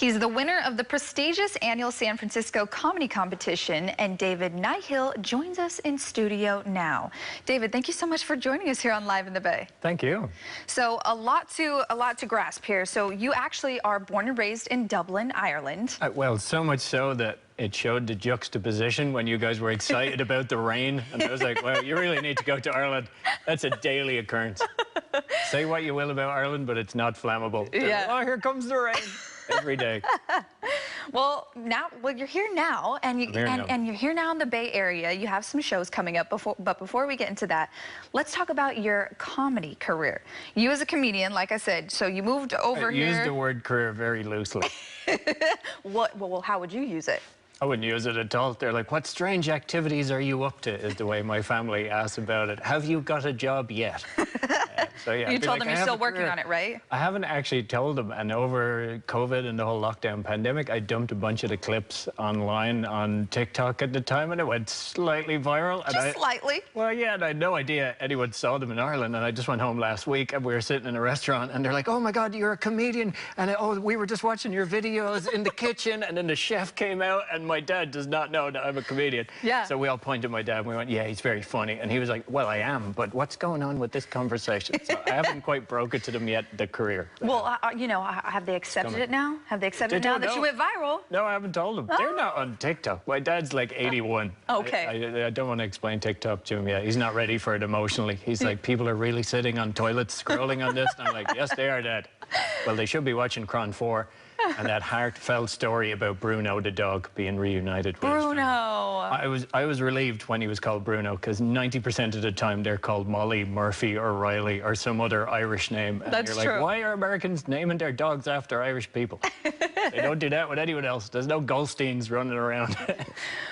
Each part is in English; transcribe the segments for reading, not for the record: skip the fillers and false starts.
He's the winner of the prestigious annual San Francisco comedy competition, and David Nihill joins us in studio now. David, thank you so much for joining us here on Live in the Bay. Thank you. So a lot to grasp here. So you actually are born and raised in Dublin, Ireland. Well, so much so that it showed the juxtaposition when you guys were excited about the rain. And I was like, well, you really need to go to Ireland. That's a daily occurrence. Say what you will about Ireland, but it's not flammable. Yeah. Oh, here comes the rain. Every day. Well, you're here now, and you're here now in the Bay Area. You have some shows coming up. But before we get into that, let's talk about your comedy career. You as a comedian, like I said, so you moved over here. I use the word career very loosely. Well, how would you use it? I wouldn't use it at all. They're like, what strange activities are you up to, is the way my family asks about it. Have you got a job yet? So, yeah, you told them you're still working on it, right? I haven't actually told them. And over COVID and the whole lockdown pandemic, I dumped a bunch of the clips online on TikTok at the time, and it went slightly viral. Just slightly? Well, yeah, and I had no idea anyone saw them in Ireland. And I just went home last week, and we were sitting in a restaurant, and they're like, oh, my God, you're a comedian. And oh, we were just watching your videos in the kitchen. And then the chef came out, and my dad does not know that I'm a comedian. Yeah. So we all pointed at my dad, and we went, yeah, he's very funny. And he was like, well, I am, but what's going on with this conversation? So I haven't quite broke it to them yet, the career. Well, you know, have they accepted it now? Have they accepted it now that you went viral? No, I haven't told them. Oh. They're not on TikTok. My dad's like 81. Okay. I don't want to explain TikTok to him yet. He's not ready for it emotionally. He's like, people are really sitting on toilets scrolling on this. And I'm like, yes, they are, Dad. Well, they should be watching Cron 4 and that heartfelt story about Bruno the dog being reunited with Bruno. I was relieved when he was called Bruno, because 90% of the time they're called Molly, Murphy, or Riley, or some other Irish name. And That's you're like, true. why are Americans naming their dogs after Irish people? They don't do that with anyone else. There's no Goldsteins running around.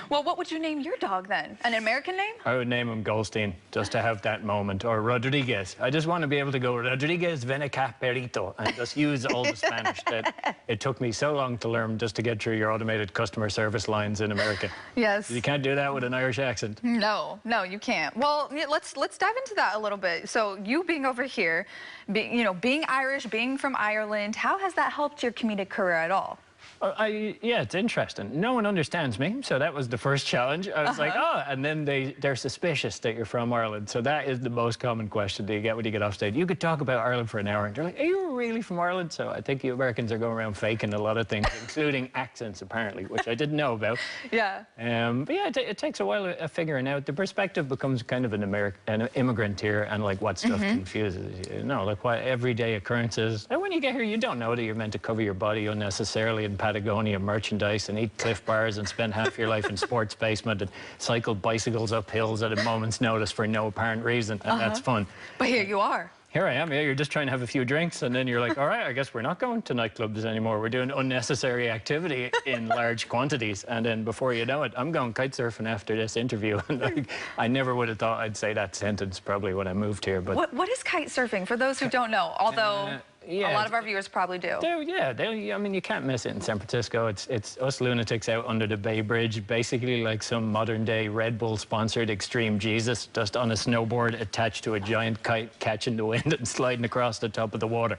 Well, what would you name your dog then? An American name? I would name him Goldstein, just to have that moment. Or Rodriguez. I just want to be able to go, Rodriguez ven acá perito, and just use all the Spanish that it took me so long to learn just to get through your automated customer service lines in America. Yes. You can't do that with an Irish accent. No, you can't. Well, let's dive into that a little bit. So you being over here, being Irish, being from Ireland, how has that helped your comedic career at all? Yeah, it's interesting. No one understands me, so that was the first challenge. I was like, oh, and then they're suspicious that you're from Ireland. So that is the most common question that you get when you get off stage. You could talk about Ireland for an hour, and they're like, are you really from Ireland? So I think you Americans are going around faking a lot of things, including accents, apparently, which I didn't know about. Yeah. But yeah, it takes a while figuring out. The perspective becomes kind of an immigrant here, and like what stuff confuses you. No, like what everyday occurrences. And when you get here, you don't know that you're meant to cover your body unnecessarily in Patagonia merchandise and eat Cliff Bars and spend half your life in sports basement and cycle bicycles up hills at a moment's notice for no apparent reason, and that's fun. But here you are. Here I am, yeah, you're just trying to have a few drinks, and then you're like, all right, I guess we're not going to nightclubs anymore. We're doing unnecessary activity in large quantities, and then before you know it, I'm going kitesurfing after this interview. And like, I never would have thought I'd say that sentence probably when I moved here. But what is kitesurfing, for those who don't know, although a lot of our viewers probably do? I mean, you can't miss it in San Francisco. It's us lunatics out under the Bay Bridge, basically like some modern-day Red Bull-sponsored extreme Jesus, just on a snowboard attached to a giant kite, catching the wind and sliding across the top of the water.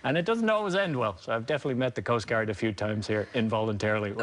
And it doesn't always end well. So I've definitely met the Coast Guard a few times here involuntarily.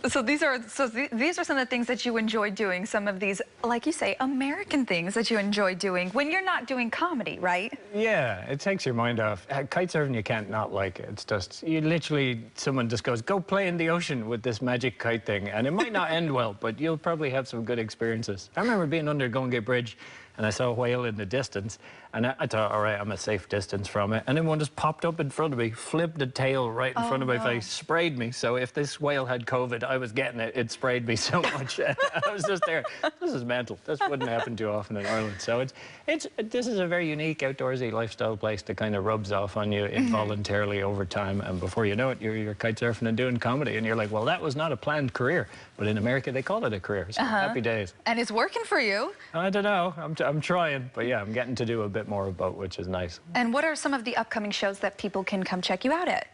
So these are some of the things that you enjoy doing, some of these, like you say, American things that you enjoy doing when you're not doing comedy, right? Yeah, it takes your mind off. Kitesurfing, you can't not like it. It's just, you literally, someone just goes, go play in the ocean with this magic kite thing. And it might not end well, but you'll probably have some good experiences. I remember being under Golden Gate Bridge, and I saw a whale in the distance, and I thought, all right, I'm a safe distance from it. And then one just popped up in front of me, flipped the tail right in front of my face, sprayed me. So if this whale had COVID, I was getting it. It sprayed me so much. I was just there. This is mental. This wouldn't happen too often in Ireland. So this is a very unique outdoorsy lifestyle place that kind of rubs off on you involuntarily over time. And before you know it, you're kitesurfing and doing comedy. And you're like, well, that was not a planned career. But in America, they call it a career. So happy days. And it's working for you. I don't know. I'm trying. But yeah, I'm getting to do a bit more of both, which is nice. And what are some of the upcoming shows that people can come check you out at?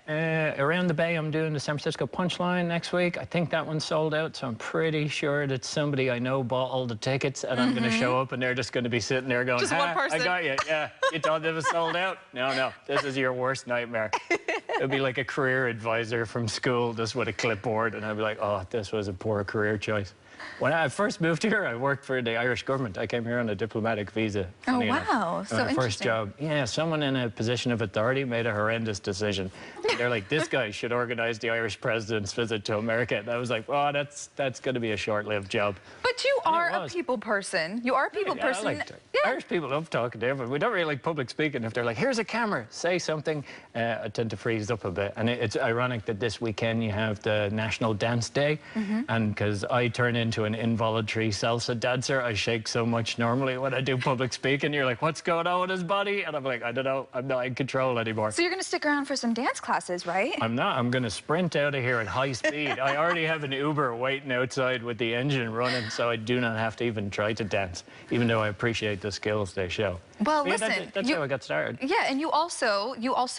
Around the Bay, I'm doing the San Francisco Punchline next week. I think that one's sold out, so I'm pretty sure that somebody I know bought all the tickets, and I'm going to show up, and they're just going to be sitting there going, just one person. I got you. Yeah, you thought it was sold out? No, this is your worst nightmare. It'd be like a career advisor from school, just with a clipboard, and I'd be like, oh, this was a poor career choice. When I first moved here, I worked for the Irish government. I came here on a diplomatic visa. Oh, wow. So my interesting. first job. Yeah, someone in a position of authority made a horrendous decision. They're like, this guy should organize the Irish president's visit to America. And I was like, oh, that's going to be a short-lived job. But you are a people person. You are a people person. Irish people love talking to everyone. We don't really like public speaking. If they're like, here's a camera, say something, I tend to freeze up a bit. And it's ironic that this weekend you have the National Dance Day. And because I turn into an involuntary salsa dancer, I shake so much normally when I do public speaking. You're like, what's going on with his body? And I'm like, I don't know. I'm not in control anymore. So you're going to stick around for some dance classes, right? I'm not. I'm going to sprint out of here at high speed. I already have an Uber waiting outside with the engine running, so I do not have to even try to dance, even though I appreciate the skills they show. Well, but listen, yeah, that's how I got started. Yeah, and you also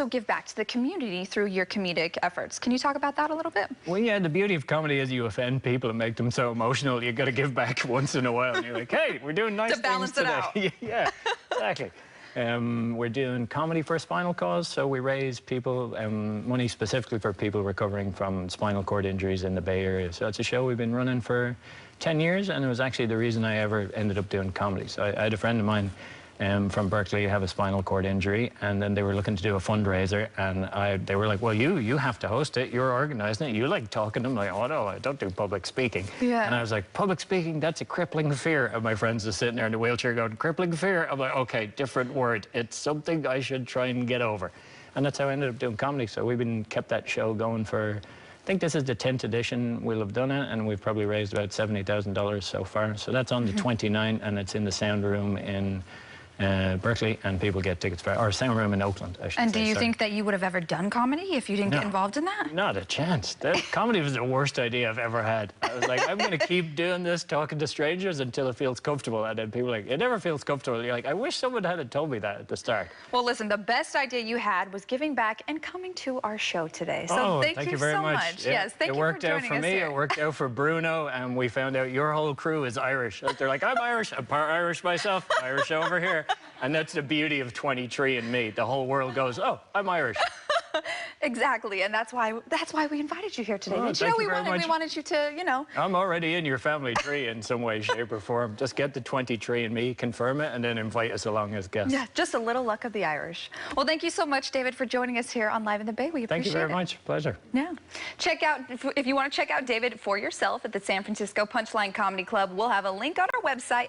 give back to the community through your comedic efforts. Can you talk about that a little bit? Well, yeah, the beauty of comedy is you offend people and make them so emotional. You got to give back once in a while, and you're like, hey, we're doing nice to balance things today. It out. Yeah, exactly. We're doing comedy for a spinal cause, so we raise people money specifically for people recovering from spinal cord injuries in the Bay Area. So it's a show we've been running for 10 years, and it was actually the reason I ever ended up doing comedy. So I had a friend of mine from Berkeley have a spinal cord injury, and then they were looking to do a fundraiser, and they were like, well, you have to host it, you're organizing it, you like talking to them. Like, oh no, I don't do public speaking. Yeah. And I was like, public speaking, that's a crippling fear. And my friends are sitting there in the wheelchair going, crippling fear? I'm like, okay, different word. It's something I should try and get over. And that's how I ended up doing comedy. So we've kept that show going for, I think this is the 10th edition we'll have done it, and we've probably raised about $70,000 so far. So that's on the 29th, and it's in the Sound Room in Berkeley, and people get tickets for our Sound Room in Oakland, I should say. And do you think that you would have ever done comedy if you didn't get involved in that? Not a chance. Comedy was the worst idea I've ever had. I was like, I'm going to keep doing this, talking to strangers until it feels comfortable. And then people are like, it never feels comfortable. You're like, I wish someone had told me that at the start. Well, listen, the best idea you had was giving back and coming to our show today. So thank you very so much. Yeah, yes, thank you for joining us. It worked out for me, it worked out for Bruno, and we found out your whole crew is Irish. They're like, I'm Irish, I'm part Irish myself, Irish over here. And that's the beauty of 23andMe. The whole world goes, oh, I'm Irish. Exactly, and that's why we invited you here today. Oh, Did you know we wanted you to, you know? I'm already in your family tree in some way, shape, or form. Just get the 23andMe, confirm it, and then invite us along as guests. Yeah, just a little luck of the Irish. Well, thank you so much, David, for joining us here on Live in the Bay. We appreciate it. Thank you very much. Pleasure. Yeah. Check out, if you want to check out David for yourself at the San Francisco Punchline Comedy Club, we'll have a link on our website.